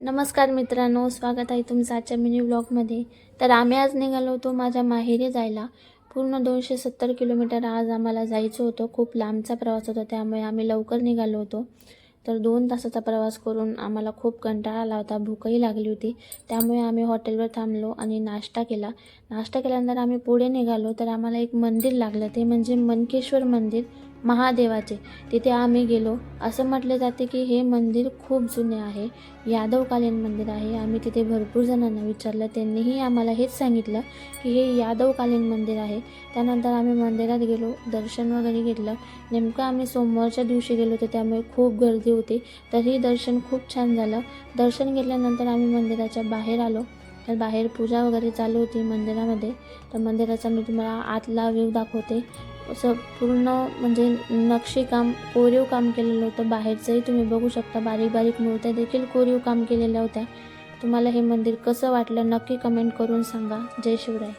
नमस्कार मित्रांनो, स्वागत आहे तुमचं आजच्या मिनी व्लॉगमध्ये. तर आम्ही आज निघालो होतो माझ्या माहेरी जायला. पूर्ण 270 किलोमीटर आज आम्हाला जायचं होतं. खूप लांबचा प्रवास होता, त्यामुळे आम्ही लवकर निघालो होतो. तर 2 तासाचा प्रवास करून आम्हाला खूप कंटाळा आला होता, भूकही लागली होती. त्यामुळे आम्ही हॉटेलवर थांबलो आणि नाश्ता केला. नाश्ता केल्यानंतर आम्ही पुढे निघालो. तर आम्हाला एक मंदिर लागलं, ते म्हणजे मनकेश्वर मंदिर महादेवाचे. तिथे आम्ही गेलो. असं म्हटले जाते की हे मंदिर खूप जुने आहे, यादवकालीन मंदिर आहे. आम्ही तिथे भरपूर जणांना विचारलं, त्यांनीही आम्हाला हेच सांगितलं की हे यादवकालीन मंदिर आहे. त्यानंतर आम्ही मंदिरात गेलो, दर्शन वगैरे घेतलं. नेमकं आम्ही सोमवारच्या दिवशी गेलो होतो, त्यामुळे खूप गर्दी होती. तरीही दर्शन खूप छान झालं. दर्शन घेतल्यानंतर आम्ही मंदिराच्या बाहेर आलो. तर बाहेर पूजा वगैरे चालू होती मंदिरामध्ये. तर मंदिराचा मी तुम्हाला आतला व्ह्यू दाखवते. असं पूर्ण म्हणजे नक्षीकाम, कोरीव काम केलेलं होतं. बाहेरचंही तुम्ही बघू शकता, बारीक बारीक मूर्त्या देखील कोरीव काम केलेल्या होत्या. तुम्हाला हे मंदिर कसं वाटलं नक्की कमेंट करून सांगा. जय शिवराय.